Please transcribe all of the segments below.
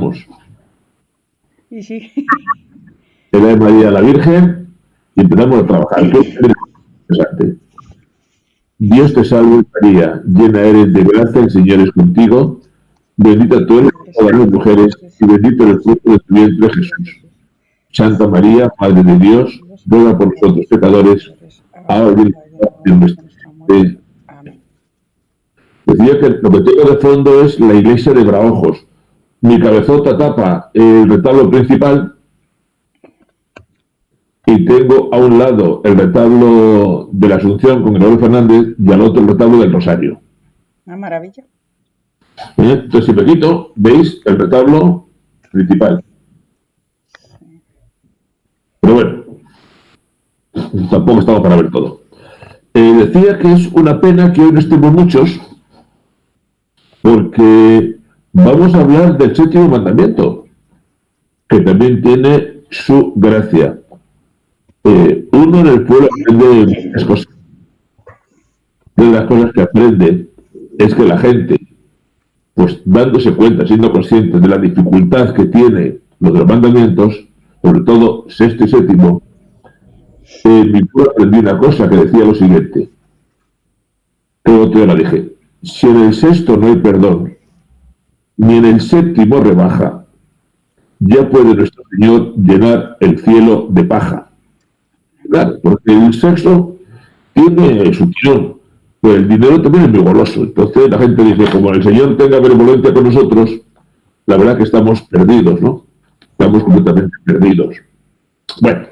empezamos. Y sí. El Ave María a la Virgen y empezamos a trabajar. Qué interesante. Dios te salve María, llena eres de gracia, el Señor es contigo. Bendita tú eres entre todas las mujeres y bendito es el fruto de tu vientre Jesús. Santa María, Madre de Dios, ruega por nosotros pecadores, ahora y en nuestra muerte. Amén. Decía que lo que tengo de fondo es la iglesia de Braojos. Mi cabezota tapa el retablo principal y tengo a un lado el retablo de la Asunción con Gregorio Fernández y al otro el retablo del Rosario. Una maravilla. Entonces, si me quito, veis el retablo principal. Pero bueno, tampoco estamos para ver todo. Decía que es una pena que hoy no estemos muchos, porque vamos a hablar del séptimo mandamiento, que también tiene su gracia. Uno en el pueblo aprende muchas cosas. Una de las cosas que aprende es que la gente, pues dándose cuenta, siendo conscientes de la dificultad que tiene los de los mandamientos, sobre todo sexto y séptimo, mi pueblo aprendí una cosa que decía lo siguiente, que otro día la dije: si en el sexto no hay perdón, ni en el séptimo rebaja, ya puede nuestro Señor llenar el cielo de paja. Claro, porque el sexo tiene su tirón, pero el dinero también es muy goloso. Entonces la gente dice, como el Señor tenga benevolencia con nosotros, la verdad que estamos perdidos, ¿no? Estamos completamente perdidos. Bueno,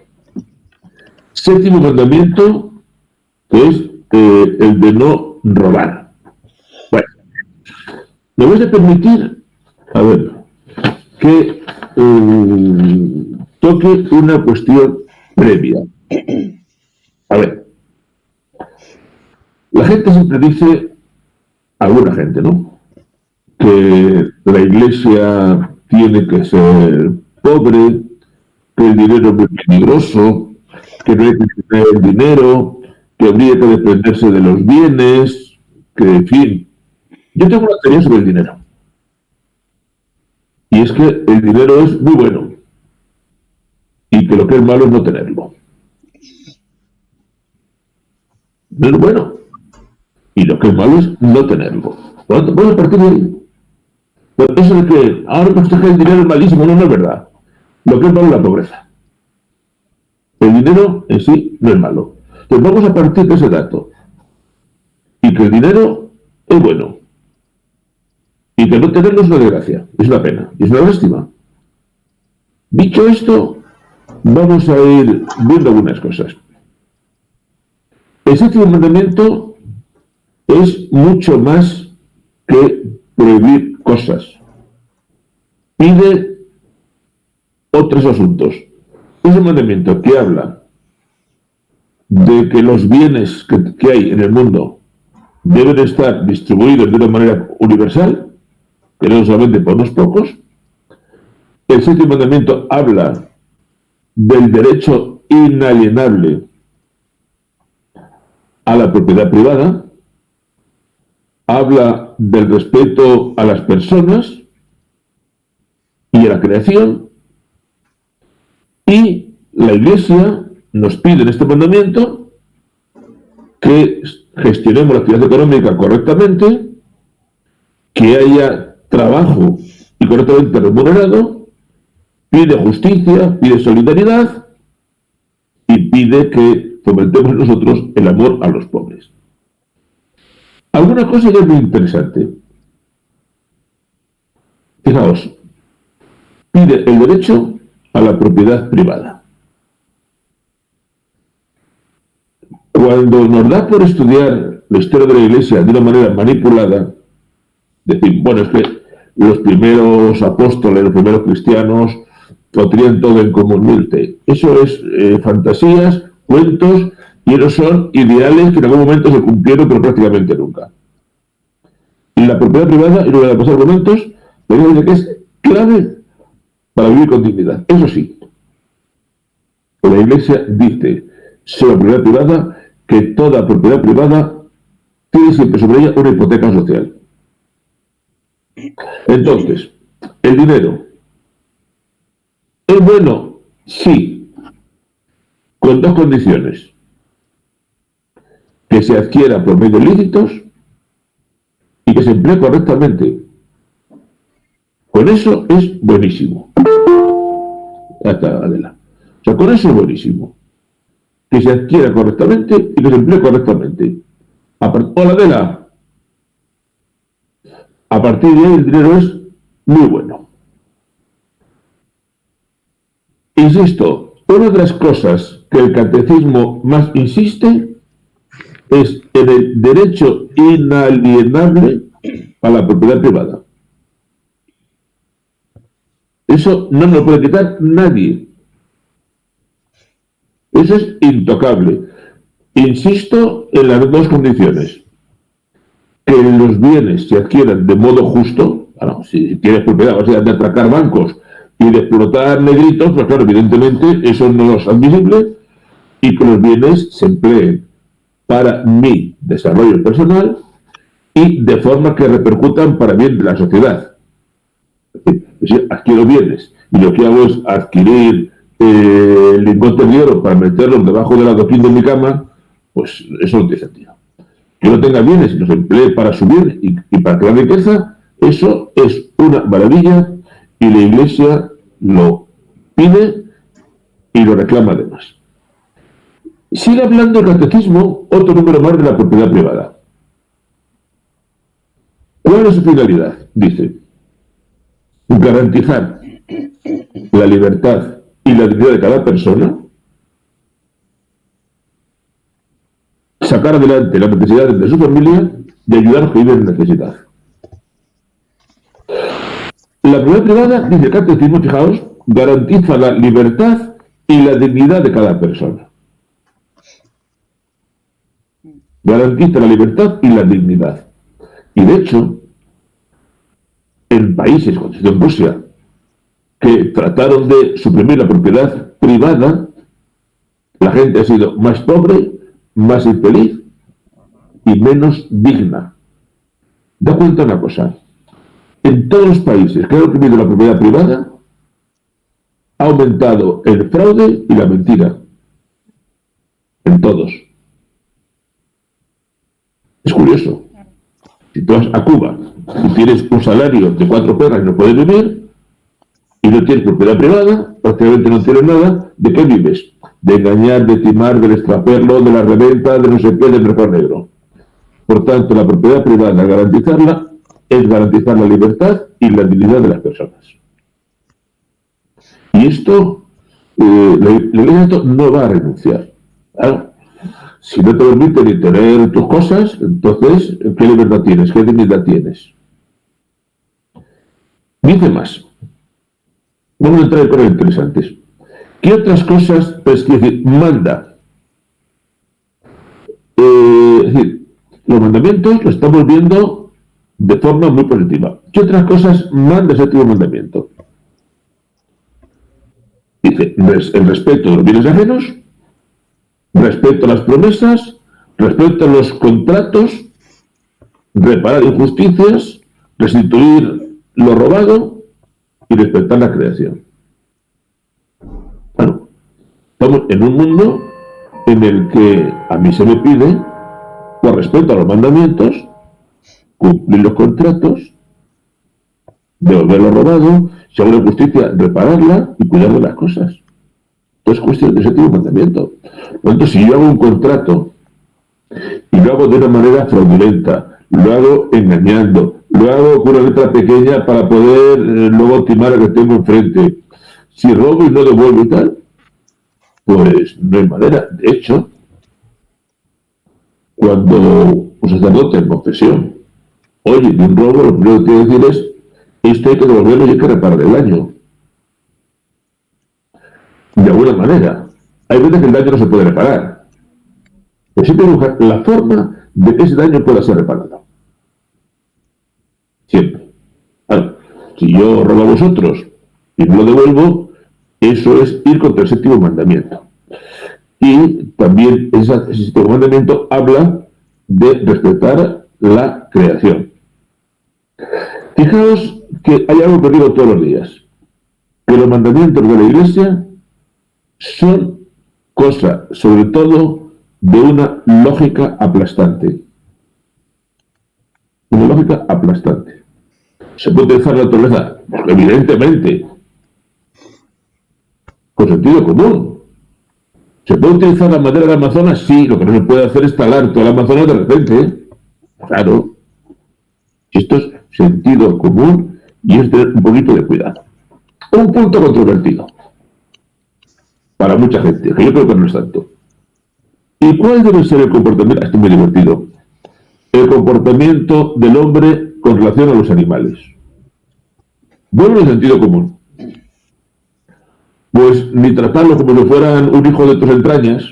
séptimo mandamiento, que es el de no robar. Bueno, me vais a permitir, a ver, que toque una cuestión previa. A ver, la gente siempre dice, alguna gente, ¿no?, que la iglesia tiene que ser pobre, que el dinero es muy peligroso, que no hay que tener el dinero, que habría que desprenderse de los bienes, que, en fin. Yo tengo una teoría sobre el dinero. Y es que el dinero es muy bueno. Y que lo que es malo es no tenerlo. No es bueno. Y lo que es malo es no tenerlo. Vamos a partir de ahí. Pues eso de que ahora que el dinero es malísimo, no es verdad. Lo que es malo es la pobreza. El dinero en sí no es malo. Entonces vamos a partir de ese dato. Y que el dinero es bueno. Y que no tenerlo es una desgracia. Es una pena. Es una lástima. Dicho esto, vamos a ir viendo algunas cosas. El séptimo mandamiento es mucho más que prohibir cosas. Pide otros asuntos. Es un mandamiento que habla de que los bienes que hay en el mundo deben estar distribuidos de una manera universal, que no solamente por unos pocos. El séptimo mandamiento habla del derecho inalienable a la propiedad privada, habla del respeto a las personas y a la creación, y la Iglesia nos pide en este mandamiento que gestionemos la actividad económica correctamente, que haya trabajo y correctamente remunerado, pide justicia, pide solidaridad y pide que fomentemos nosotros el amor a los pobres. Alguna cosa ya es muy interesante. Fijaos, pide el derecho a la propiedad privada. Cuando nos da por estudiar la historia de la Iglesia de una manera manipulada, decir, bueno, es que los primeros apóstoles, los primeros cristianos, lo tenían todo en común. Eso es fantasías, cuentos, y esos son ideales que en algún momento se cumplieron, pero prácticamente nunca. Y la propiedad privada, y uno de los argumentos, me dice que es clave para vivir con dignidad. Eso sí, la Iglesia dice sobre la propiedad privada que toda propiedad privada tiene siempre sobre ella una hipoteca social. Entonces, el dinero ¿Es bueno? Sí, con dos condiciones: que se adquiera por medios lícitos y que se emplee correctamente. Con eso es buenísimo. Ya está, Adela. O sea, con eso es buenísimo. Que se adquiera correctamente y que se emplee correctamente. Hola, Adela. A partir de ahí el dinero es muy bueno. Insisto, una de las cosas que el catecismo más insiste es en el derecho inalienable a la propiedad privada. Eso no nos lo puede quitar nadie. Eso es intocable. Insisto en las dos condiciones: que los bienes se adquieran de modo justo. Bueno, si tienes propiedad, o sea, de atracar bancos y de explotar negritos, pues claro, evidentemente eso no es admisible, y que los bienes se empleen para mi desarrollo personal y de forma que repercutan para bien de la sociedad. Si adquiero bienes y lo que hago es adquirir lingotes de oro para meterlos debajo del adoquín de mi cama, pues eso no tiene sentido. Que no tenga bienes y los emplee para subir y para crear riqueza, eso es una maravilla, y la Iglesia lo pide y lo reclama además. Sigue hablando el catecismo, otro número más, de la propiedad privada. ¿Cuál es su finalidad? Dice: garantizar la libertad y la dignidad de cada persona, sacar adelante las necesidades de su familia y ayudar a los que viven en necesidad. La propiedad privada, dice el catecismo, fijaos, garantiza la libertad y la dignidad de cada persona. Garantiza la libertad y la dignidad. Y de hecho, en países como en Rusia, que trataron de suprimir la propiedad privada, la gente ha sido más pobre, más infeliz y menos digna. Da cuenta una cosa: en todos los países que han oprimido la propiedad privada, ha aumentado el fraude y la mentira. En todos. Es curioso. Si tú vas a Cuba y tienes un salario de 4 perras y no puedes vivir, y no tienes propiedad privada, prácticamente no tienes nada, ¿de qué vives? De engañar, de timar, del extraperlo, de la reventa, de no sé qué, del mercado negro. Por tanto, la propiedad privada, garantizarla, es garantizar la libertad y la dignidad de las personas. Y esto, la Iglesia no va a renunciar. Claro, si no te permite ni tener tus cosas, entonces, ¿qué libertad tienes? ¿Qué dignidad tienes? Dice más. Vamos a entrar en cosas interesantes. ¿Qué otras cosas, pues, quiere decir, manda? Es decir, los mandamientos los estamos viendo de forma muy positiva. ¿Qué otras cosas manda ese séptimo mandamiento? Dice: el respeto de los bienes ajenos, respeto a las promesas, respeto a los contratos, reparar injusticias, restituir lo robado y respetar la creación. Bueno, estamos en un mundo en el que a mí se me pide, por respeto a los mandamientos, cumplir los contratos, devolver lo robado, si hago una justicia, repararla y cuidar de las cosas. Es cuestión de séptimo mandamiento. Por lo tanto, si yo hago un contrato y lo hago de una manera fraudulenta, lo hago engañando, lo hago con una letra pequeña para poder luego timar al que tengo enfrente, si robo y no devuelvo y tal, pues no hay manera. De hecho, cuando un sacerdote en confesión oye de un robo, lo primero que tiene que decir es: esto hay que devolverlo y hay que reparar el daño. De alguna manera. Hay veces que el daño no se puede reparar, pero siempre buscar la forma de que ese daño pueda ser reparado. Siempre. Claro, si yo robo a vosotros y no lo devuelvo, eso es ir contra el séptimo mandamiento. Y también ese séptimo mandamiento habla de respetar la creación. Fijaos que hay algo que digo todos los días. que los mandamientos de la Iglesia son cosa, sobre todo, de una lógica aplastante. Una lógica aplastante. ¿Se puede utilizar la naturaleza? Pues evidentemente, con sentido común. ¿Se puede utilizar la madera del Amazonas? Sí, lo que no se puede hacer es talar toda la Amazonas de repente. Claro. Esto es sentido común y es tener un poquito de cuidado. Un punto controvertido para mucha gente, que yo creo que no es tanto. ¿Y cuál debe ser el comportamiento? Esto es muy divertido. El comportamiento del hombre con relación a los animales. Vuelve al sentido común. Pues ni tratarlos como si fueran un hijo de tus entrañas,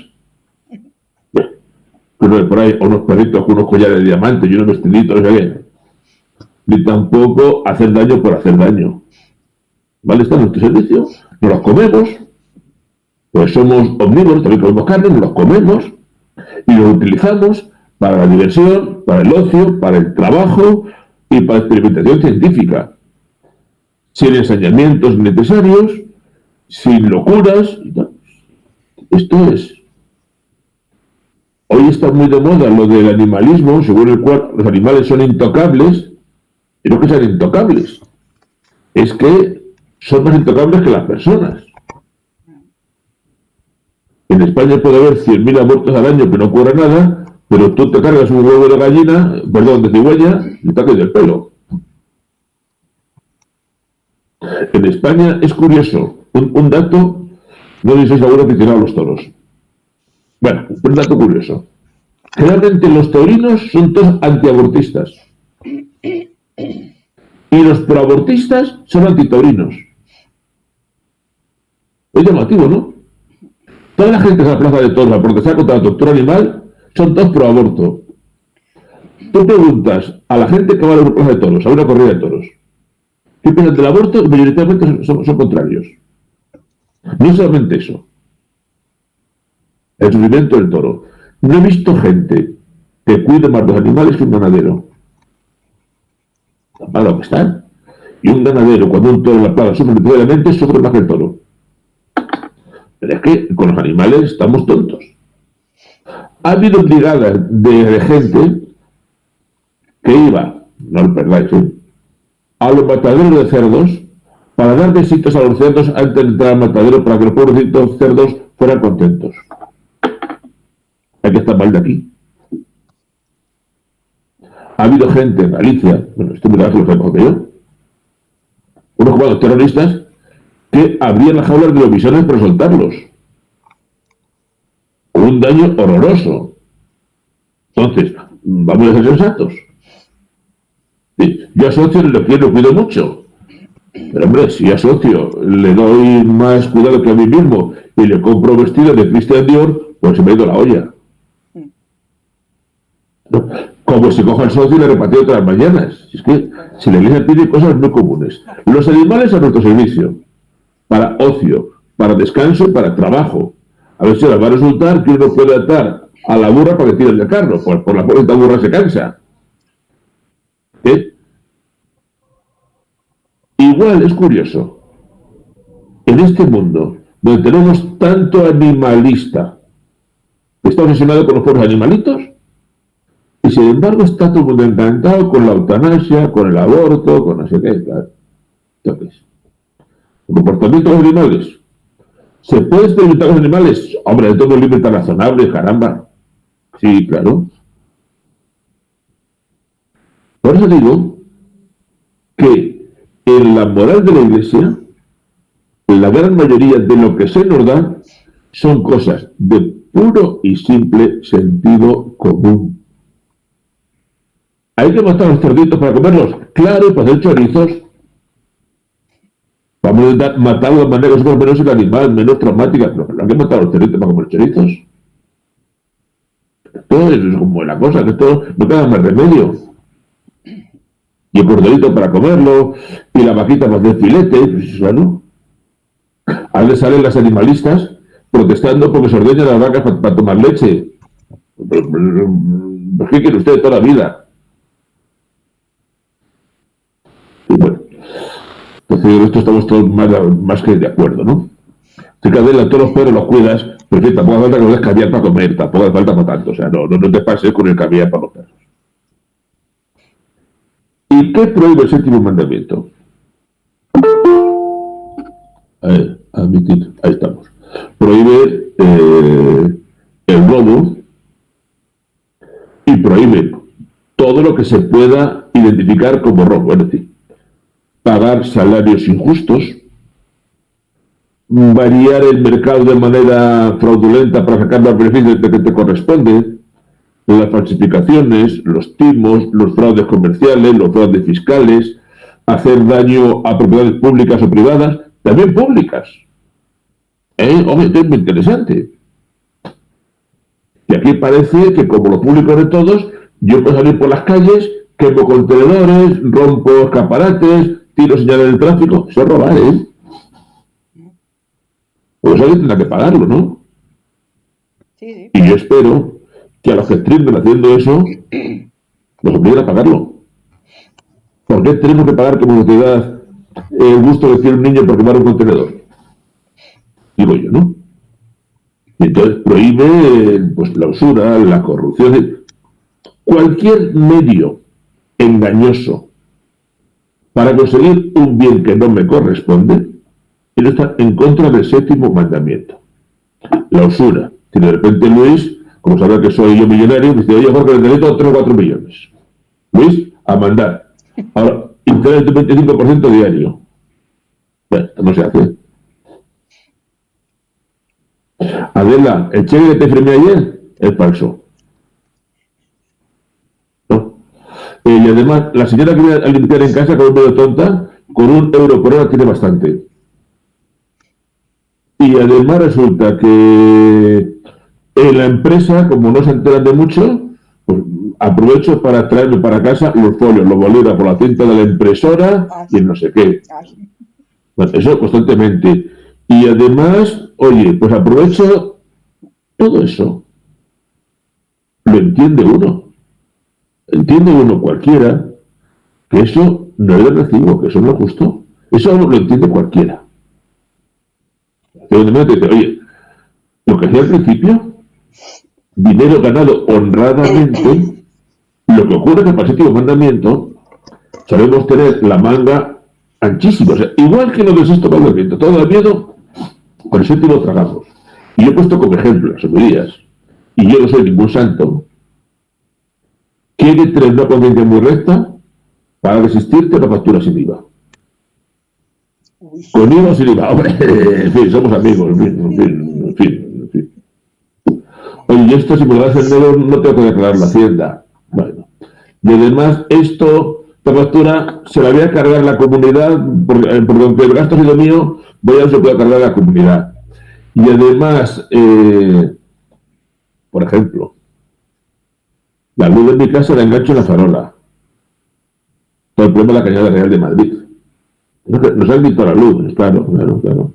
uno por ahí, unos perritos con unos collares de diamantes y unos vestiditos, no sé qué, ni tampoco hacer daño por hacer daño. ¿Vale? Está a nuestro servicio, nos los comemos, pues somos omnívoros, también comemos carne, nos los comemos y los utilizamos para la diversión, para el ocio, para el trabajo y para la experimentación científica, sin ensañamientos necesarios, sin locuras. Esto es. Hoy está muy de moda lo del animalismo, según el cual los animales son intocables, y no que sean intocables, es que son más intocables que las personas. En España puede haber 100.000 abortos al año que no ocurre nada, pero tú te cargas un huevo de gallina, perdón, de cigüeña, y te caes del pelo. En España es curioso, un dato, no sé si sois algún aficionado a los toros. Bueno, un dato curioso. Generalmente los taurinos son todos antiabortistas. Y los proabortistas son antitaurinos. Es llamativo, ¿no? Toda la gente que se la plaza de toros a protestar contra la tortura animal son todos proaborto. Tú preguntas a la gente que va a la plaza de toros, a una corrida de toros, ¿qué piensan del aborto? Y mayoritariamente son contrarios. No solamente eso. El sufrimiento del toro. No he visto gente que cuide más los animales que un ganadero. Para lo que están. Y un ganadero, cuando un toro en la plaga sufre necesariamente, sufre más que el toro. Pero es que con los animales estamos tontos. Ha habido brigadas de gente que iba, no lo perdáis, a los mataderos de cerdos para dar besitos a los cerdos antes de entrar al matadero para que los pobrecitos cerdos fueran contentos. Hay que estar mal de aquí. Ha habido gente en Galicia, bueno, esto me lo hace lo que yo, unos cuantos terroristas que abrían las jaulas de los bisones para soltarlos. Un daño horroroso. Entonces, vamos a ser sensatos. Sí, yo a socio lo cuido mucho. Pero hombre, si a socio le doy más cuidado que a mí mismo y le compro vestido de Christian Dior, pues se me ha ido la olla. ¿No? Como si coja el socio y le repartió todas las mañanas. Es que si la Iglesia pide cosas muy comunes. Los animales a nuestro servicio. Para ocio, para descanso y para trabajo. A ver si les va a resultar que uno puede atar a la burra para que tire el carro. Por la puerta burra se cansa. Igual es curioso. En este mundo, donde tenemos tanto animalista, que está obsesionado con los pobres animalitos, y sin embargo está todo el mundo encantado con la eutanasia, con el aborto, con no sé qué. Entonces, el comportamiento de los animales. ¿Se puede experimentar con los animales? Hombre, de todo límite razonable, caramba. Sí, claro. Por eso digo que en la moral de la Iglesia, la gran mayoría de lo que se nos da son cosas de puro y simple sentido común. ¿Hay que matar a los cerditos para comerlos? Claro, para hacer chorizos. Vamos a intentar matarlo de manera que sea menos el animal, menos traumática. Pero no hay que matar a los cerditos para comer chorizos. Todo eso es como la cosa, que esto no queda más remedio. Y el corderito para comerlo, y la vaquita para hacer filete, pues bueno. Ahora salen las animalistas protestando porque se ordeñan las vacas para tomar leche. ¿Qué quiere usted toda la vida? Y bueno, Entonces, en esto estamos todos más que de acuerdo, ¿no? Si Adela, todos los perros los cuidas, pero tampoco hace falta que los des caviar para comer, tampoco hace falta para tanto. O sea, no te pases con el caviar para los perros. ¿Y qué prohíbe el séptimo mandamiento? Admitir, ahí estamos. Prohíbe el robo y prohíbe todo lo que se pueda identificar como robo, es decir, pagar salarios injustos, variar el mercado de manera fraudulenta para sacar los beneficios que te corresponde, las falsificaciones, los timos, los fraudes comerciales, los fraudes fiscales, hacer daño a propiedades públicas o privadas, también públicas. Hombre, esto es muy interesante. Y aquí parece que como lo público de todos, yo puedo salir por las calles, quemo contenedores, rompo escaparates, tiro señales del tráfico. Eso es robar, ¿eh? Pues alguien tendrá que pagarlo, ¿no? Sí. Y yo espero que a los que estén haciendo eso, los obliguen a pagarlo. ¿Por qué tenemos que pagar como sociedad el gusto de decir un niño por quemar un contenedor? Digo yo, ¿no? Y entonces prohíbe pues, la usura, la corrupción, cualquier medio engañoso para conseguir un bien que no me corresponde, y está en contra del séptimo mandamiento. La usura. Si de repente Luis, como sabe que soy yo millonario, me dice, oye Jorge, necesito 3 o 4 millones. Luis, a mandar. Ahora, interés del 25% diario. Bueno, esto no se hace. Adela, el cheque que te firmé ayer es falso. ¿No? Y además, la señora que viene a limpiar en casa con un medio tonta, con 1 euro por hora tiene bastante. Y además resulta que en la empresa, como no se enteran de mucho, pues aprovecho para traerme para casa los folios, los bolígrafos, la cinta de la impresora y el no sé qué. Bueno, eso constantemente. Y además, oye, pues aprovecho todo eso. Lo entiende uno. Entiende uno cualquiera que eso no es de recibo, que eso no es justo. Eso lo entiende cualquiera. Pero de te dice, oye, lo que hacía al principio, dinero ganado honradamente, lo que ocurre es que para el séptimo mandamiento sabemos tener la manga anchísima. O sea, igual que lo del sexto mandamiento, todo da miedo, con el séptimo tragamos. Y yo he puesto como ejemplo, señorías, y yo no soy ningún santo, quiere tener una conciencia muy recta para resistirte a una factura sin IVA. Con IVA o sin IVA, hombre, en fin, somos amigos, en fin. Oye, y esto si me lo das en negro no tengo que declarar la hacienda. Bueno, y además esta factura se la voy a cargar la comunidad, porque aunque el gasto ha sido mío, voy a ver si puedo cargar la comunidad. Y además, por ejemplo, la luz de mi casa la engancho en la farola. Todo el problema de la Cañada Real de Madrid. Nos han quitado la luz, claro.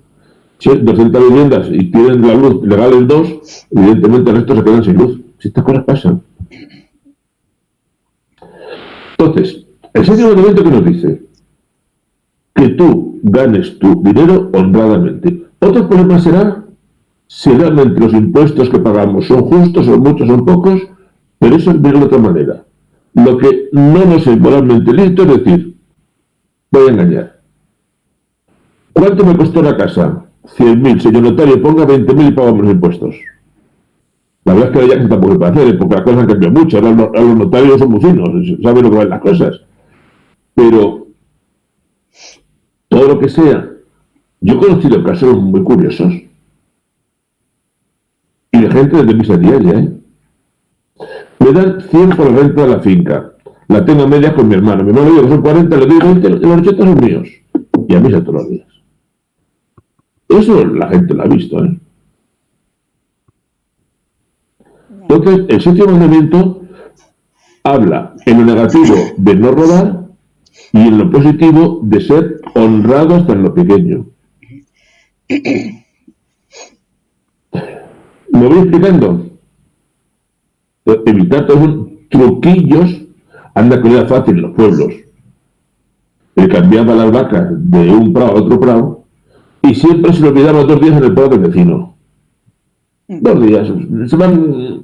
Si hay 200 viviendas y tienen la luz legal en 2, evidentemente el resto se quedan sin luz. Si estas cosas pasan. Entonces, el séptimo elemento que nos dice que tú ganes tu dinero honradamente. Otro problema será si realmente los impuestos que pagamos son justos, son muchos, son pocos, pero eso es verlo de otra manera. Lo que no nos es moralmente lícito es decir, voy a engañar. ¿Cuánto me costó la casa? 100.000, señor notario, ponga 20.000 y pagamos los impuestos. La verdad es que ya que tampoco se puede hacer, porque las cosas han cambiado mucho, ahora los notarios son muy finos, saben lo que valen las cosas. Pero todo lo que sea, yo he conocido casos muy curiosos y de gente de misa diaria, me dan 100 por la renta de la finca, la tengo a medias con mi hermano dice que son 40, le doy 20, los 80 son míos, y a misa todos los días. Eso la gente lo ha visto, Entonces, el séptimo mandamiento habla en lo negativo de no robar y en lo positivo de ser honrado hasta en lo pequeño. ¿Lo voy explicando? Evitar todos esos truquillos, anda que era fácil en los pueblos. cambiaba las vacas de un prado a otro prado y siempre se lo olvidaba 2 días en el prado del vecino. 2 días. Se van...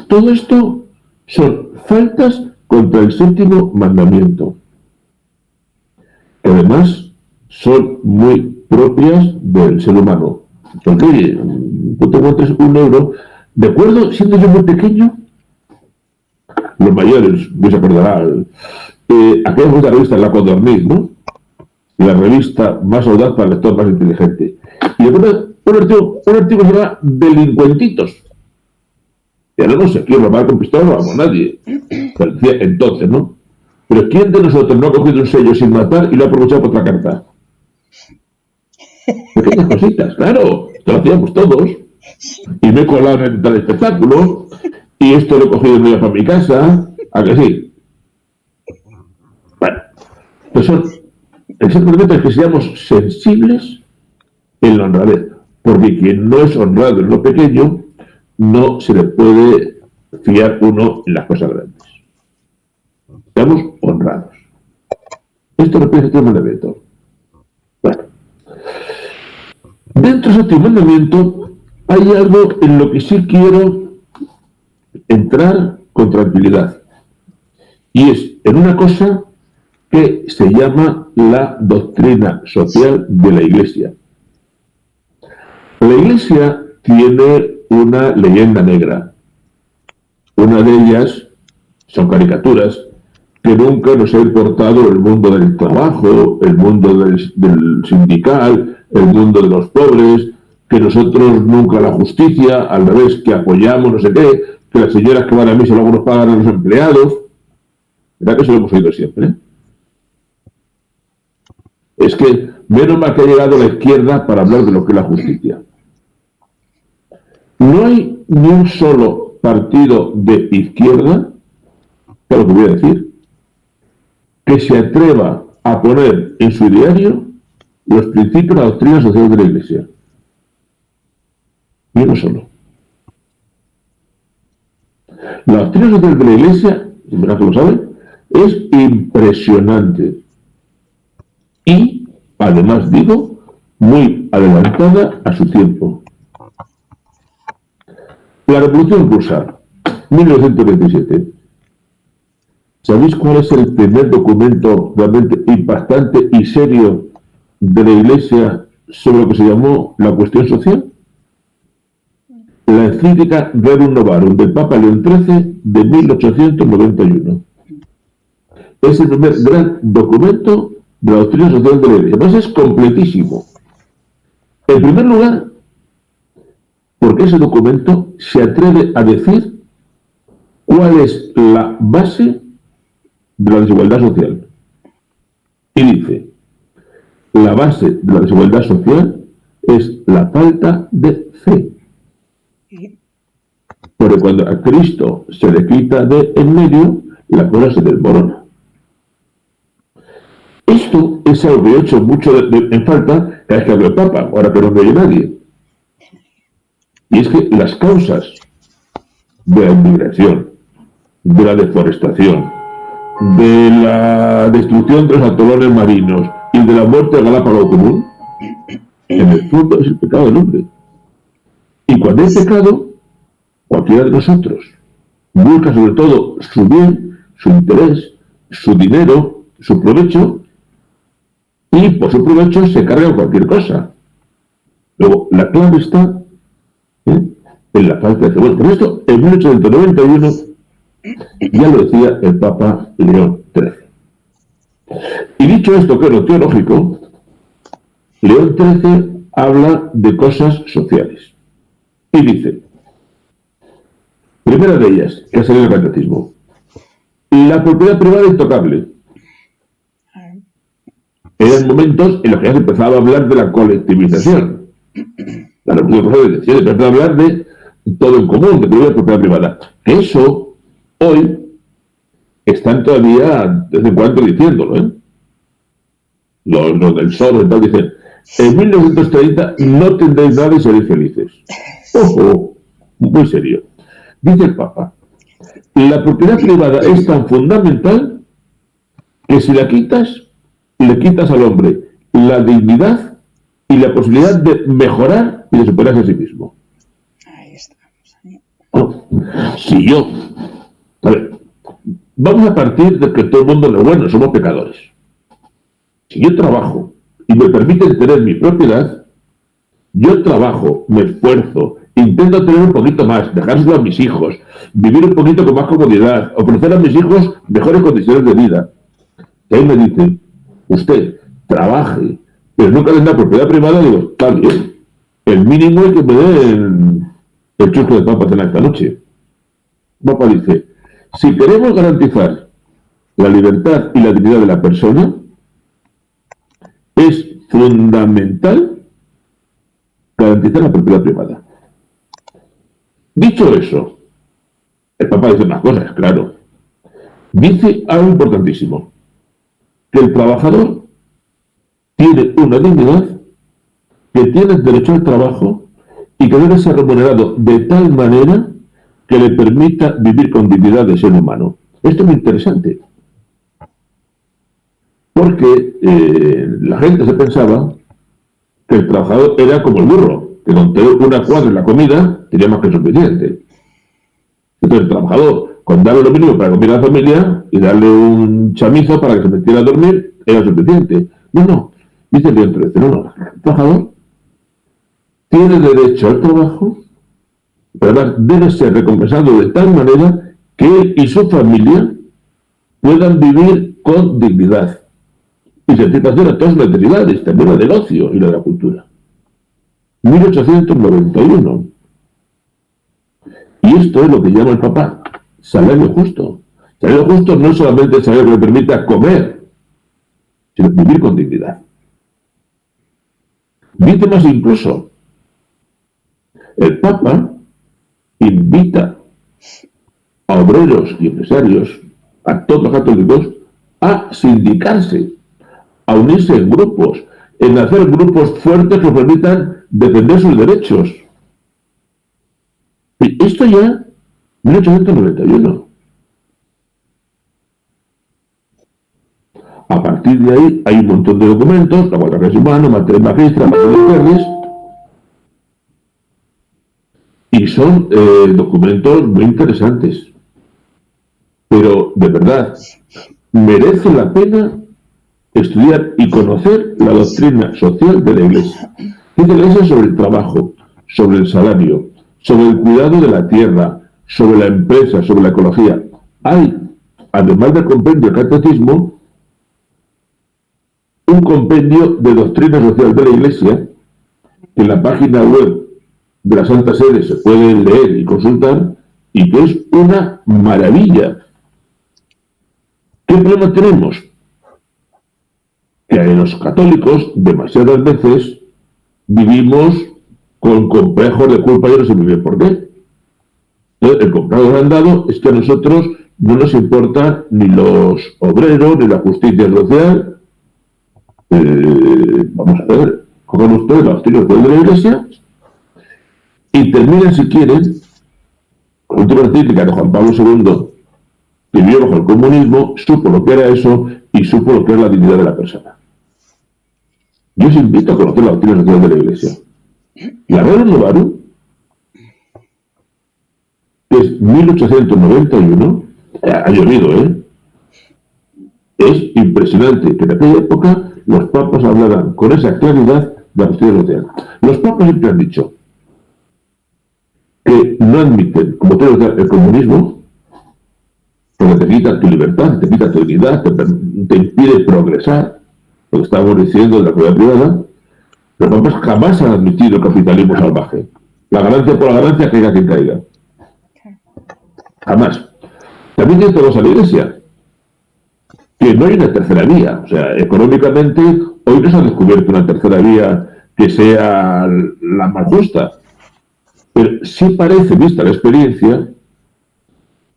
Todo esto son faltas contra el 7º mandamiento, que además son muy propias del ser humano. Porque, oye, tú te encuentras 1 euro, ¿de acuerdo? Siendo yo muy pequeño, los mayores, se acordarán, aquella fue la revista La Codorniz, ¿no? La revista más audaz para el lector más inteligente. Y después un artículo se llama Delincuentitos. Y ahora no sé quién robar con pistola, no vamos nadie. Pero decía entonces, ¿no? Pero ¿quién de nosotros no ha cogido un sello sin matar y lo ha aprovechado por otra carta? Pequeñas cositas, claro, esto lo hacíamos todos. Y me he colado en tal espectáculo, y esto lo he cogido y me he ido para mi casa, ¿a que sí? Bueno, pues el secreto es que seamos sensibles en la honradez, porque quien no es honrado en lo pequeño, no se le puede fiar uno en las cosas grandes. Seamos honrados. Esto representa el mandamiento. Bueno, dentro de este mandamiento hay algo en lo que sí quiero entrar con tranquilidad. Y es en una cosa que se llama la doctrina social de la Iglesia. La Iglesia tiene una leyenda negra. Una de ellas son caricaturas que nunca nos ha importado el mundo del trabajo, el mundo del sindical, el mundo de los pobres, que nosotros nunca la justicia, al revés, que apoyamos no sé qué, que las señoras que van a misa luego nos pagan a los empleados. ¿Verdad que eso lo hemos oído siempre? Es que menos mal que ha llegado la izquierda para hablar de lo que es la justicia. No hay ni un solo partido de izquierda, que es lo que voy a decir, que se atreva a poner en su ideario los principios de la doctrina social de la Iglesia. Ni uno solo. La doctrina social de la Iglesia, ¿verdad que lo saben? Es impresionante. Y, además digo, muy adelantada a su tiempo. La Revolución Rusa, 1927. ¿Sabéis cuál es el primer documento realmente impactante y serio de la Iglesia sobre lo que se llamó la cuestión social? La encíclica Rerum Novarum del Papa León XIII de 1891. Es el primer gran documento de la doctrina social de la Iglesia. Además es completísimo. En primer lugar, porque ese documento se atreve a decir cuál es la base de la desigualdad social. Y dice, la base de la desigualdad social es la falta de fe. Porque cuando a Cristo se le quita de en medio, la cosa se desmorona. Esto es algo que he hecho mucho en falta cada vez que hablo del Papa, ahora que no me oye nadie. Y es que las causas de la inmigración, de la deforestación, de la destrucción de los atolones marinos y de la muerte del galápago común, en el fondo es el pecado del hombre. Y cuando hay pecado, cualquiera de nosotros busca sobre todo su bien, su interés, su dinero, su provecho, y por su provecho se carga cualquier cosa. Luego, la clave está en la falta de fe. Bueno, por esto, en 1891 ya lo decía el Papa León XIII. Y dicho esto, que es lo teológico, León XIII habla de cosas sociales. Y dice, primera de ellas, que ha salido el catecismo, la propiedad privada intocable. Eran momentos en los que ya se empezaba a hablar de la colectivización. La Revolución Francesa se empezaba a hablar de todo en común, de propiedad privada. Eso, hoy, están todavía, de vez en cuando, diciéndolo, ¿eh? Los del Soros y tal dicen, en 1930 no tendréis nada y seréis felices. Ojo, muy serio. Dice el Papa, la propiedad privada es tan fundamental que si la quitas, le quitas al hombre la dignidad y la posibilidad de mejorar y de superarse a sí mismo. Ahí está. Bueno, si yo... A ver, vamos a partir de que todo el mundo no es bueno, somos pecadores. Si yo trabajo y me permiten tener mi propiedad, yo trabajo, me esfuerzo, intento tener un poquito más, dejárselo a mis hijos, vivir un poquito con más comodidad, ofrecer a mis hijos mejores condiciones de vida. Y ahí me dicen, usted trabaje, pero nunca tenga propiedad privada, digo, está bien, el mínimo es que me den el chusco de papa cenar esta noche. Papa dice, si queremos garantizar la libertad y la dignidad de la persona, es fundamental garantizar la propiedad privada. Dicho eso, el Papa dice más cosas, claro. Dice algo importantísimo, que el trabajador tiene una dignidad, que tiene derecho al trabajo y que debe ser remunerado de tal manera que le permita vivir con dignidad de ser humano. Esto es muy interesante, porque la gente se pensaba que el trabajador era como el burro, que con tener una cuadra en la comida tenía más que suficiente. Entonces el trabajador, con darle lo mínimo para comer a la familia y darle un chamizo para que se metiera a dormir, era suficiente. No, dice el dentro, no, el trabajador tiene derecho al trabajo, pero además debe ser recompensado de tal manera que él y su familia puedan vivir con dignidad y satisfacer a todas las necesidades, también la del ocio y la de la cultura. 1891. Y esto es lo que llama el Papa salario justo. Salario justo no es solamente el salario que le permita comer, sino vivir con dignidad. Dice más incluso, el Papa invita a obreros y empresarios, a todos los católicos, a sindicarse, a unirse en grupos, en hacer grupos fuertes que permitan defender sus derechos. Y esto ya, 1891. A partir de ahí hay un montón de documentos, la Guardia Real Humana, Materia Magistra, Materia de Perles, y son documentos muy interesantes. Pero, de verdad, merece la pena estudiar y conocer la doctrina social de la Iglesia. Dice la Iglesia sobre el trabajo, sobre el salario, sobre el cuidado de la tierra, sobre la empresa, sobre la ecología. Hay, además del compendio del catecismo, un compendio de doctrina social de la Iglesia que en la página web de la Santa Sede se puede leer y consultar, y que es una maravilla. ¿Qué problema tenemos? Que los católicos demasiadas veces vivimos con complejos de culpa y no sé muy bien por qué. Entonces, el complejo agrandado es que a nosotros no nos importa ni los obreros, ni la justicia social. Vamos a ver, cojan ustedes la doctrina de la Iglesia y terminen, si quieren, con la última encíclica de Juan Pablo II, que vivió bajo el comunismo, supo lo que era eso y supo lo que es la dignidad de la persona. Yo os invito a conocer la doctrina social de la Iglesia. La Rerum Novarum, que es 1891, ha llovido, es impresionante que en aquella época los papas hablaran con esa claridad de la justicia social. Los papas siempre han dicho que no admiten como social el comunismo, porque te quita tu libertad, te quita tu dignidad, te impide progresar, lo que estábamos diciendo de la propiedad privada. Los papas jamás han admitido el capitalismo salvaje. La ganancia por la ganancia, caiga quien caiga. Jamás. También tiene todos a la Iglesia, que no hay una tercera vía. O sea, económicamente, hoy no se ha descubierto una tercera vía que sea la más justa. Pero sí parece, vista la experiencia,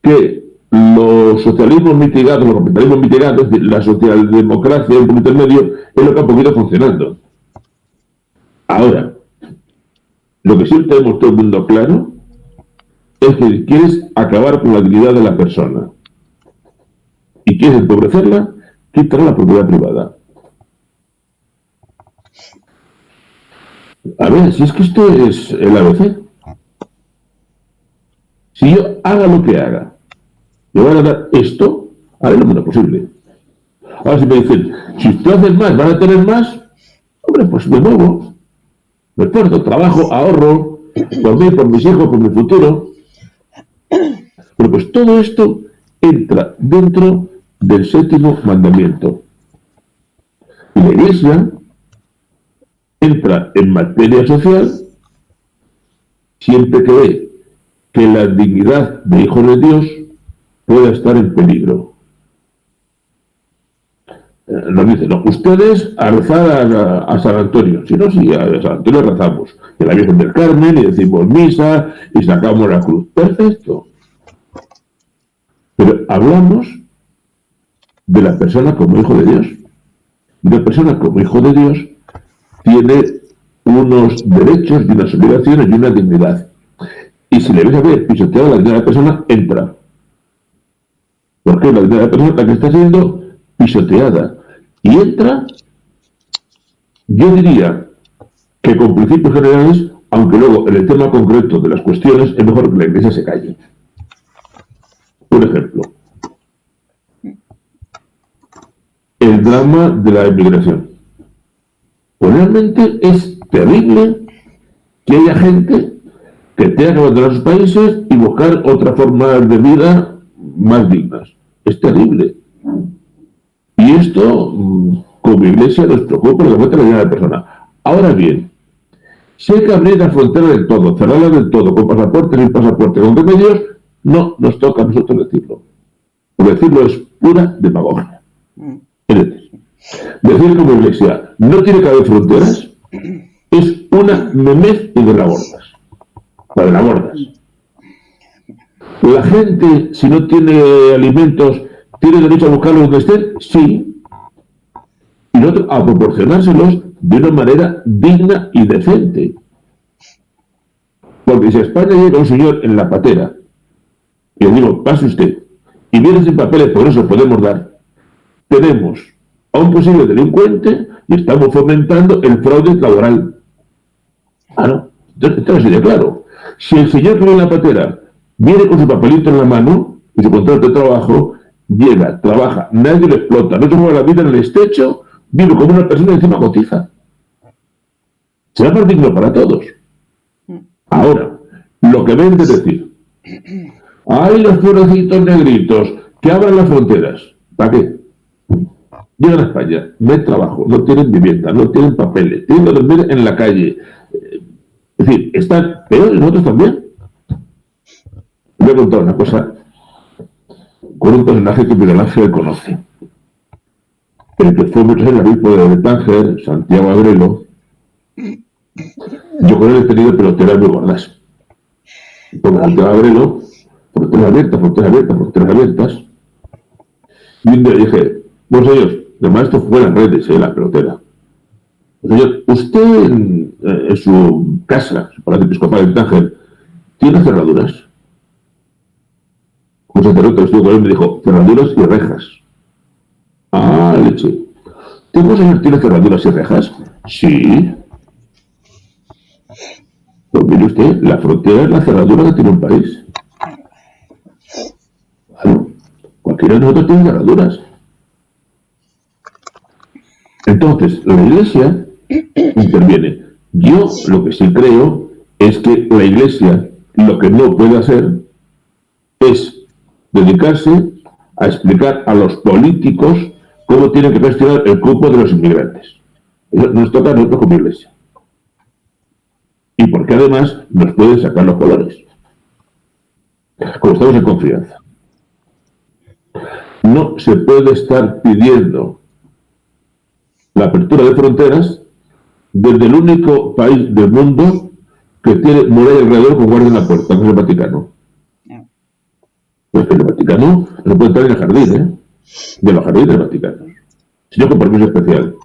que los socialismos mitigados, los capitalismos mitigados, es decir, la socialdemocracia, un punto intermedio, es lo que ha podido funcionando. Ahora, lo que sí tenemos todo el mundo claro es que quieres acabar con la dignidad de la persona y quieres empobrecerla, quitará la propiedad privada. A ver, si es que esto es el ABC. Si yo haga lo que haga, me van a dar esto, haré lo menos posible. Ahora si me dicen, si tú haces más, van a tener más, hombre, pues me muevo. Me esfuerzo, trabajo, ahorro, por mí, por mis hijos, por mi futuro. Pero pues todo esto entra dentro del 7º mandamiento. Y la Iglesia entra en materia social siempre que ve que la dignidad de hijos de Dios pueda estar en peligro. Nos dice, no, ustedes a rezar a San Antonio. Si no, sí, a San Antonio rezamos. En la Virgen del Carmen, y decimos misa, y sacamos la cruz. Perfecto. Pero hablamos de la persona como hijo de Dios. Y la persona como hijo de Dios tiene unos derechos y unas obligaciones y una dignidad. Y si le ves a ver pisoteada la dignidad de la persona, entra. Porque la dignidad de la persona la que está siendo pisoteada. Y entra, yo diría que con principios generales, aunque luego en el tema concreto de las cuestiones es mejor que la Iglesia se calle. Por ejemplo, el drama de la emigración. Pues realmente es terrible que haya gente que tenga que abandonar sus países y buscar otras formas de vida más dignas. Es terrible. Y esto, como Iglesia, nos preocupa lo que afecta a la vida de la persona. Ahora bien, si hay que abrir la frontera del todo, cerrarla del todo, con pasaporte, sin pasaporte, con qué medios, no nos toca a nosotros decirlo. Por decirlo es pura demagogia. Es decir, como Iglesia, no tiene que haber fronteras, es una memez y de la bordas. La de la bordas. La gente, si no tiene alimentos, ¿tiene derecho a buscarlos donde estén? Sí. Y nosotros a proporcionárselos de una manera digna y decente. Porque si a España llega un señor en la patera, y le digo, pase usted, y viene sin papeles, por eso podemos dar, tenemos a un posible delincuente y estamos fomentando el fraude laboral. Ah, no. Entonces sería claro. Si el señor que viene en la patera viene con su papelito en la mano y su contrato de trabajo, llega, trabaja, nadie lo explota, no se juega la vida en el estecho, vive como una persona y encima cotiza. Será más digno para todos. Ahora, lo que ven de decir, hay los florecitos negritos que abran las fronteras. ¿Para qué? Llegan a España, no hay trabajo, no tienen vivienda, no tienen papeles, tienen que dormir en la calle. Es decir, están peores nosotros también. Voy a contar una cosa con un personaje que Miguel Ángel conoce. El que fue muchos años obispo de Tánger, Santiago Agrelo. Yo con él he tenido peloteras muy gordas. Porque Santiago Agrelo, fronteras abiertas, fronteras abiertas, fronteras abiertas. Y un día dije, bueno señor, el maestro fue en las redes, la pelotera. Señor, usted en su casa, su palacio episcopal en Tánger, ¿tiene cerraduras? Un sacerdote que estuvo con él me dijo, cerraduras y rejas. Ah, leche. ¿Tengo señor tiene cerraduras y rejas? Sí. Pues mire usted, la frontera es la cerradura que tiene un país. Claro, cualquiera de nosotros tiene cerraduras. Entonces, la Iglesia interviene. Yo lo que sí creo es que la Iglesia lo que no puede hacer es dedicarse a explicar a los políticos cómo tienen que gestionar el cupo de los inmigrantes. Eso nos toca a nosotros como Iglesia. Y porque además nos pueden sacar los colores. Como estamos en confianza. No se puede estar pidiendo la apertura de fronteras desde el único país del mundo que tiene muralla alrededor con guardia en la puerta, que es el Vaticano. Pues el Vaticano no puede entrar en el jardín, de los jardines del Vaticano, sino con permiso especial.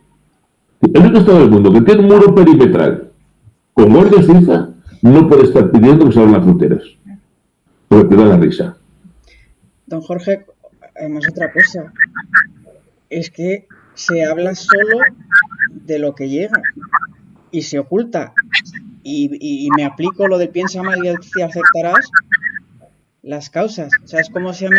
El único estado del mundo que tiene un muro perimetral con guardia suiza no puede estar pidiendo que se abran las fronteras, porque te da la risa. Don Jorge, además otra cosa. es que se habla solo de lo que llega y se oculta. Y me aplico lo del piensa mal y acertarás, las causas. O sea, es como si a mi,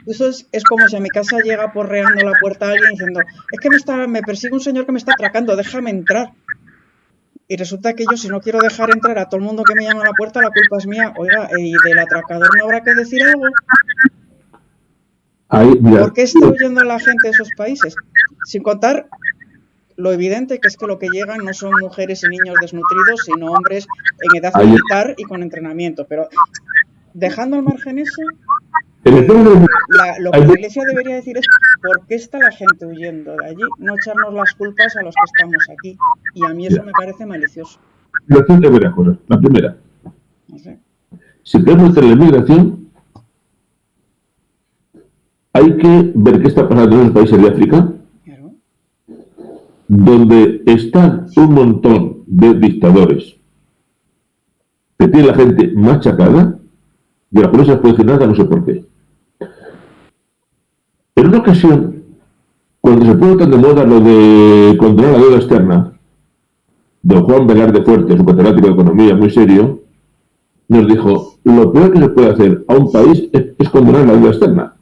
eso es como si a mi casa llega porreando la puerta a alguien diciendo, es que me persigue un señor que me está atracando, déjame entrar. Y resulta que yo, si no quiero dejar entrar a todo el mundo que me llama a la puerta, la culpa es mía. Oiga, ¿y del atracador no habrá que decir algo? Ahí, mira, ¿Por qué está huyendo la gente de esos países? Sin contar lo evidente que es que lo que llegan no son mujeres y niños desnutridos, sino hombres en edad ahí, militar y con entrenamiento. Pero dejando al margen eso, en el tema de- lo hay que la Iglesia debería decir es ¿por qué está la gente huyendo de allí? No echarnos las culpas a los que estamos aquí. Y a mí eso mira, me parece malicioso. hay varias cosas. La primera, No sé. si queremos hacer la inmigración, hay que ver qué está pasando en los países de África, Claro. donde están un montón de dictadores que tiene la gente machacada y a la policía puede decir nada, no sé por qué. En una ocasión, cuando se puso tan de moda lo de controlar la deuda externa, don Juan Velarde Fuerte, su catedrático de economía muy serio, nos dijo, lo peor que se puede hacer a un país es controlar la deuda externa,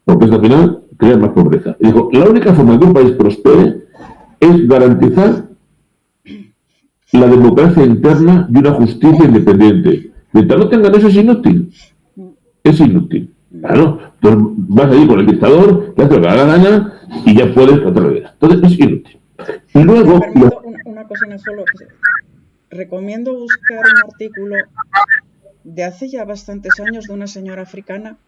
porque esto al final crea más pobreza. Y dijo, la única forma de que un país prospere es garantizar la democracia interna y una justicia independiente. Mientras no tengan eso es inútil. Es inútil. Claro, entonces vas allí con el dictador, te hace lo que da la gana y ya puedes contar la vida. Entonces es inútil. Y Me luego, permito una cosina solo. Recomiendo buscar un artículo de hace ya bastantes años de una señora africana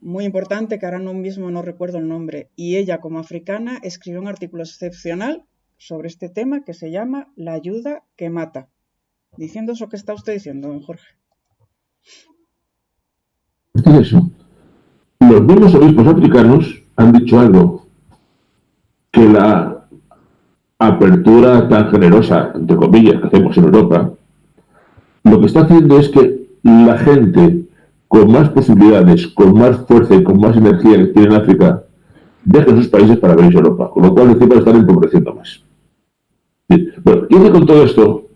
muy importante, que ahora mismo no recuerdo el nombre, y ella como africana escribió un artículo excepcional sobre este tema que se llama La ayuda que mata, diciendo eso que está usted diciendo, don Jorge. eso, los mismos obispos africanos han dicho algo, que la apertura tan generosa, entre comillas, que hacemos en Europa, lo que está haciendo es que la gente con más posibilidades, con más fuerza y con más energía que tiene en África, deje sus países para venir a Europa, con lo cual encima están empobreciendo más. Bien. Bueno, y con todo esto,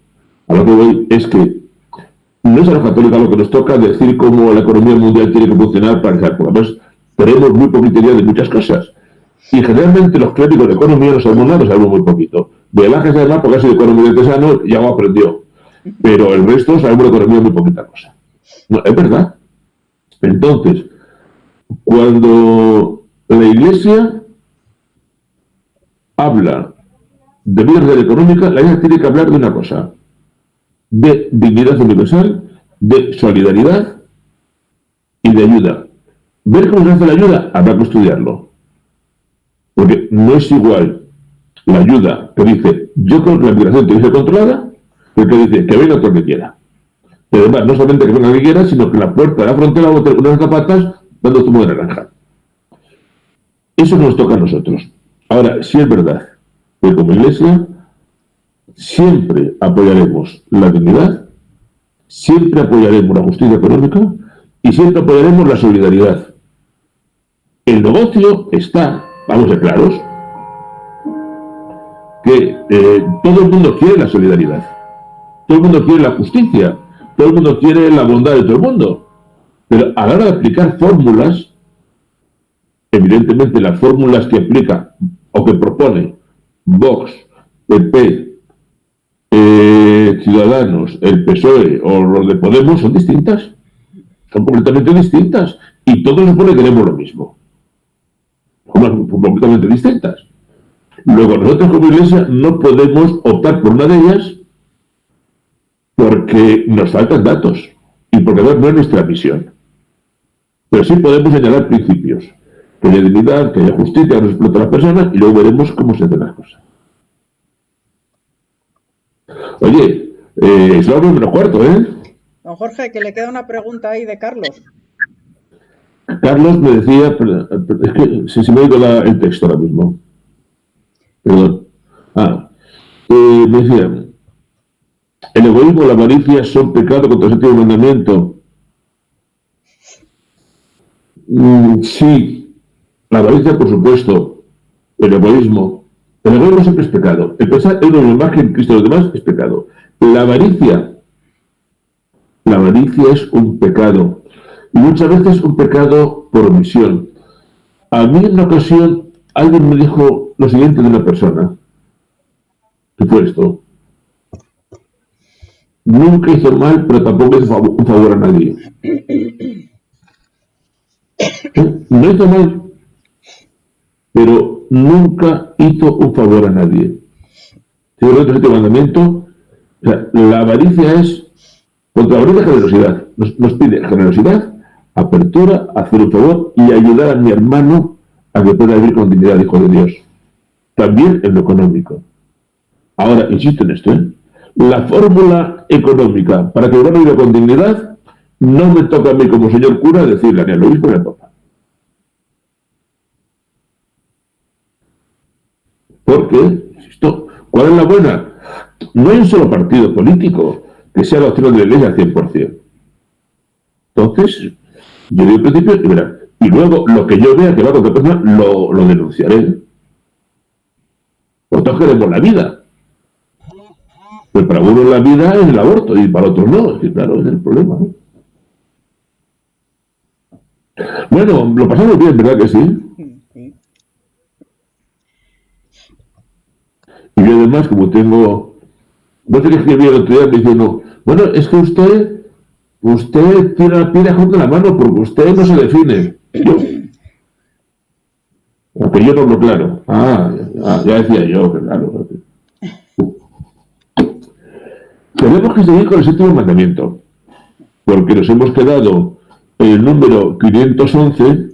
a lo que voy es que no es a la católica lo que nos toca decir cómo la economía mundial tiene que funcionar para que, porque además tenemos muy poquita idea de muchas cosas. Y generalmente los clérigos de economía no sabemos nada, sabemos muy poquito. Velaje sabe más porque ha sido economía de Tesano y ya lo aprendió. Pero el resto sabemos de economía muy poquita cosa. No, es verdad. Entonces, cuando la Iglesia habla de vida real económica, la Iglesia tiene que hablar de una cosa: de dignidad universal, de solidaridad y de ayuda. Ver cómo se hace la ayuda, habrá que estudiarlo. Porque no es igual la ayuda que dice, yo creo que la migración tiene que ser controlada, que dice, que venga todo el que quiera. Y además, no solamente que venga el que quiera, sino que la puerta de la frontera va a tener unas zapatas dando zumo de naranja. Eso nos toca a nosotros. Ahora, sí es verdad que como Iglesia siempre apoyaremos la dignidad, siempre apoyaremos la justicia económica y siempre apoyaremos la solidaridad. El negocio está, vamos a ser claros, que todo el mundo quiere la solidaridad, todo el mundo quiere la justicia, todo el mundo quiere la bondad de todo el mundo, pero a la hora de aplicar fórmulas, evidentemente las fórmulas que aplica o que propone Vox, PP, Ciudadanos, el PSOE o los de Podemos son distintas, son completamente distintas y todos supone que queremos lo mismo, son completamente distintas. Luego nosotros como Iglesia no podemos optar por una de ellas porque nos faltan datos y porque no es nuestra misión. Pero sí podemos señalar principios, que haya dignidad, que haya justicia, que no explote a las personas y luego veremos cómo se hacen las cosas. Oye, es la 1:15, ¿eh? Don Jorge, que le queda una pregunta ahí de Carlos. Carlos me decía, es que se me ha ido el texto ahora mismo. Perdón. Me decía, el egoísmo y la avaricia son pecados contra el séptimo mandamiento. Sí, la avaricia, por supuesto, el egoísmo. El egoísmo siempre es pecado. El pensar en uno más que en Cristo y los demás es pecado. La avaricia es un pecado. Y muchas veces un pecado por omisión. A mí en una ocasión alguien me dijo lo siguiente de una persona. ¿Qué fue esto? Nunca hizo mal, pero tampoco hizo un favor a nadie. No hizo mal, pero nunca hizo un favor a nadie. Si yo creo este mandamiento, o sea, la avaricia es contra la avaricia generosidad. Nos pide generosidad, apertura, hacer un favor y ayudar a mi hermano a que pueda vivir con dignidad, hijo de Dios. También en lo económico. Ahora, insisto en esto, la fórmula económica para que uno viva con dignidad no me toca a mí como señor cura decirle ni al obispo ni al papa. Porque, insisto, ¿cuál es la buena? No hay un solo partido político que sea la opción de la Iglesia al 100%. Entonces, yo digo al principio, y verá, y luego lo que yo vea que va contra persona, lo denunciaré. Nosotros queremos la vida. Pero para uno la vida es el aborto y para otros no. Es que, claro, ese es el problema, ¿no? Bueno, lo pasamos bien, ¿verdad que sí? Sí. Y yo además, como tengo... No sé qué escribí el otro día diciendo, bueno, es que usted tiene la piedra junto a la mano porque usted no se define. Yo. Aunque yo no lo claro. Ya decía yo, que claro. Tenemos que seguir con el séptimo mandamiento, porque nos hemos quedado en el número 511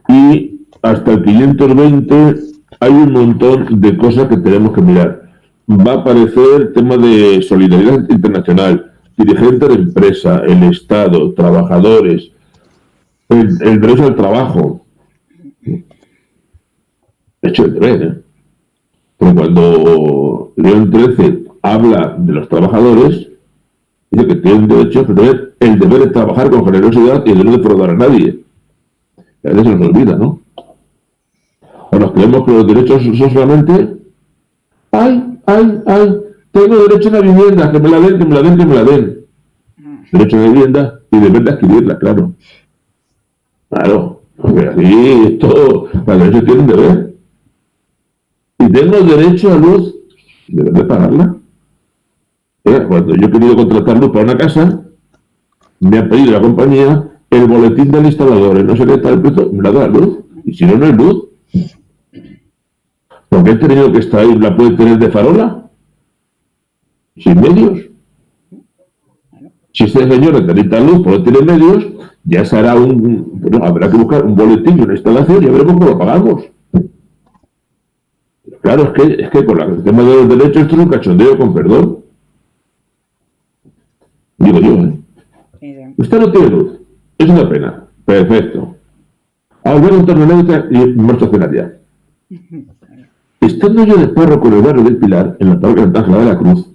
y hasta el 520 hay un montón de cosas que tenemos que mirar. Va a aparecer el tema de solidaridad internacional, dirigentes de empresa, el Estado, trabajadores, el derecho al trabajo. De hecho, el deber, Porque cuando León XIII habla de los trabajadores, dice que tienen derecho a tener el deber de trabajar con generosidad y el deber de defraudar a nadie. A veces se nos olvida, ¿no? O nos creemos que los derechos son solamente tengo derecho a una vivienda, que me la den. Derecho a una vivienda y deber de adquirirla, claro. Claro, porque así todo, los derechos tienen deber. Y tengo derecho a luz, deber de pagarla. Cuando yo he querido contratar luz para una casa, me ha pedido la compañía el boletín del instalador, no sé qué tal el precio, me la da la luz. Y si no, no es luz. Porque he tenido que estar ahí, la puede tener de farola, sin medios. Si este señor necesita luz, porque tiene medios, ya se hará habrá que buscar un boletín y una instalación y a ver cómo lo pagamos. Claro, es que con el tema de los derechos esto es un cachondeo, con perdón. Digo yo, Sí. Usted no tiene luz. Es una pena. Perfecto. Ahora voy a contar una anécdota y marcho a cenar ya. Estando yo de párroco en el barrio del Pilar, en la parroquia de Santa Ángela de la Cruz,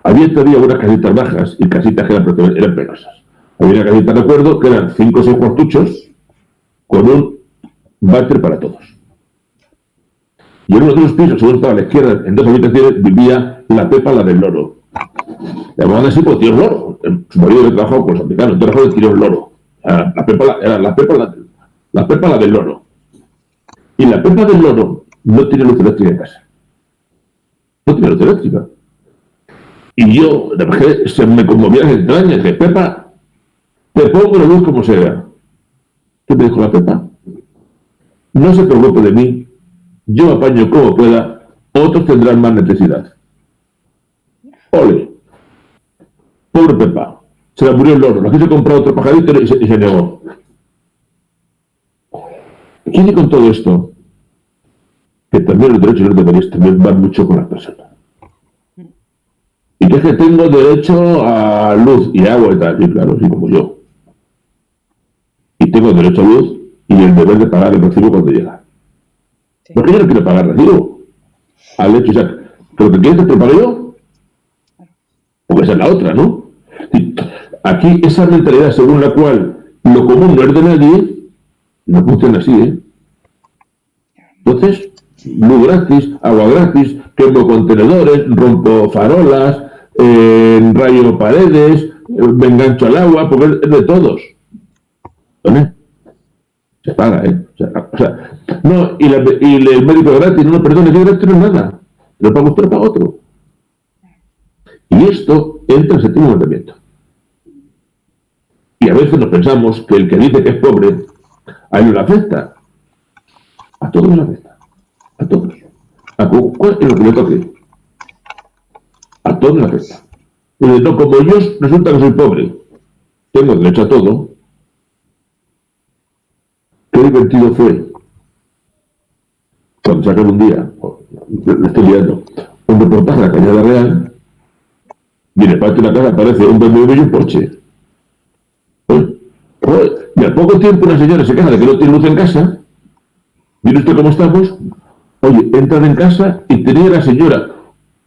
había todavía unas casitas bajas y casitas que eran penosas. Había una casita de acuerdo que eran 5 o 6 cuartuchos con un váter para todos. Y en uno de los pisos, según estaba a la izquierda, en 2 habitaciones, vivía la Pepa, la del loro. La llamaban así porque tiene un loro. Su marido había trabajado con los americanos, entonces tiró un loro. La Pepa, la del loro. Y la Pepa del loro no tiene luz eléctrica en casa. No tiene luz eléctrica. Y yo, la verdad, se me conmovía las entrañas. Dije, Pepa, te pongo la luz como sea. ¿Qué me dijo la Pepa? No se preocupe de mí. Yo apaño como pueda. Otros tendrán más necesidad. Ole. Pobre Pepa. Se le murió el loro. La quise comprar otro pajarito y se negó. ¿Quién dice con todo esto? Que también los derechos y los deberes también van mucho con las personas. Y que es que tengo derecho a luz y agua y tal, y claro, así como yo. Y tengo derecho a luz y el deber de pagar el recibo cuando llega. Sí. Porque yo no quiero pagar recibo. Al hecho, o sea, ¿pero que quieres que te lo pague yo? Porque esa es la otra, ¿no? Y aquí esa mentalidad según la cual lo común no es de nadie, no funciona así, ¿eh? Entonces, luz gratis, agua gratis, quemo contenedores, rompo farolas, rayo paredes, me engancho al agua, porque es de todos. ¿Vale? Se paga, ¿eh? O sea, no, y el médico gratis, no, perdón, el gratis no es nada. Lo paga usted, lo paga otro. Y esto entra en séptimo mandamiento. Y a veces nos pensamos que el que dice que es pobre, a él no le afecta. A todos le afecta. A todos. ¿Cuál es lo que le toque? A todos le afecta. Y no, como yo resulta que soy pobre, tengo derecho a todo. Qué divertido fue cuando sacaron un día, le estoy liando, un reportaje de la Cañada Real, y en el patio de la casa aparece un BMW y un Porsche. Y al poco tiempo una señora se queja de que no tiene luz en casa. Mire usted cómo estamos. Oye, entran en casa y tenía la señora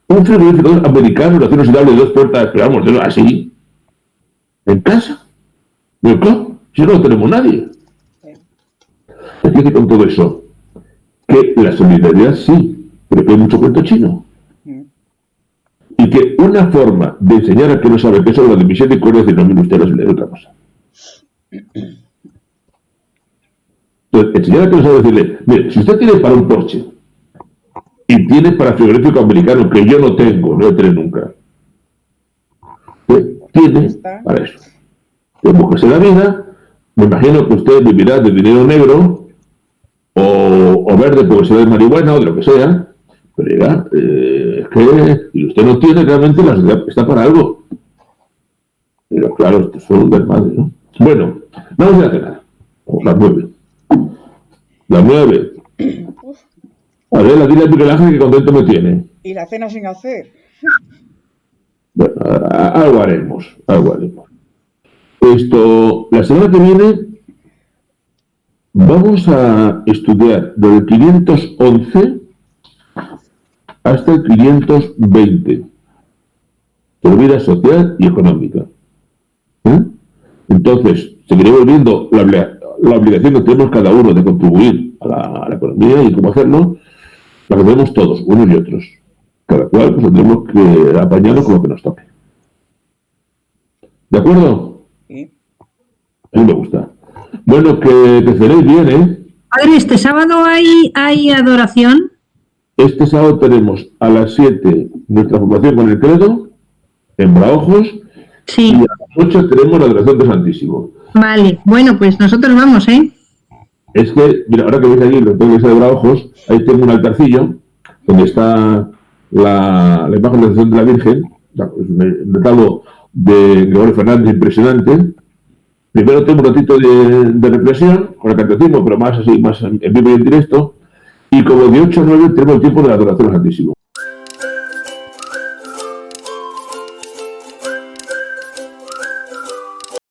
un frigorífico americano de acero inoxidable de 2 puertas, pero vamos, así, en casa. Pero claro, si no lo tenemos nadie. ¿Qué quiere con todo eso? Que la solidaridad sí, pero que hay mucho cuento chino. Y que una forma de enseñar a que no sabe qué es la de misericordia es decir, no, mire usted, no se le dé otra cosa. Entonces, enseñar a que no sabe decirle, mire, si usted tiene para un Porsche y tiene para frigorífico americano, que yo no tengo, no lo tendré nunca, tiene para eso. Pues búsquese la vida, me imagino que usted vivirá de dinero negro o verde porque se ve marihuana o de lo que sea, pero diga, es que si usted no tiene, realmente la sociedad está para algo. Pero claro, esto es un desmadre, ¿no? Bueno, vamos a cenar. Las 9. Las 9. A ver, dile a Miguel Ángel que contento me tiene. ¿Y la cena sin hacer? Bueno, algo haremos, algo haremos. La semana que viene vamos a estudiar desde el 511 hasta el 520 por vida social y económica. Entonces, seguiremos viendo la obligación que tenemos cada uno de contribuir a la economía y cómo hacerlo, la que tenemos todos, unos y otros. Cada cual pues tendremos que apañarlo con lo que nos toque. ¿De acuerdo? Sí. A mí me gusta. Bueno, que cenéis bien, ¿eh? A ver, ¿este sábado hay adoración? Este sábado tenemos a las 7 nuestra formación con el credo, en Braojos, Sí. y a las 8 tenemos la adoración de Santísimo. Vale, bueno, pues nosotros vamos, ¿eh? Es que, mira, ahora que veis aquí, lo tengo que de Braojos, ahí tengo un altarcillo donde está la imagen de la Asunción de la Virgen, un retablo de Gregorio Fernández impresionante. Primero tengo un ratito de reflexión con el catecismo, pero más así, más en vivo y en directo. Y como de 8 a 9 tenemos el tiempo de la adoración al Santísimo.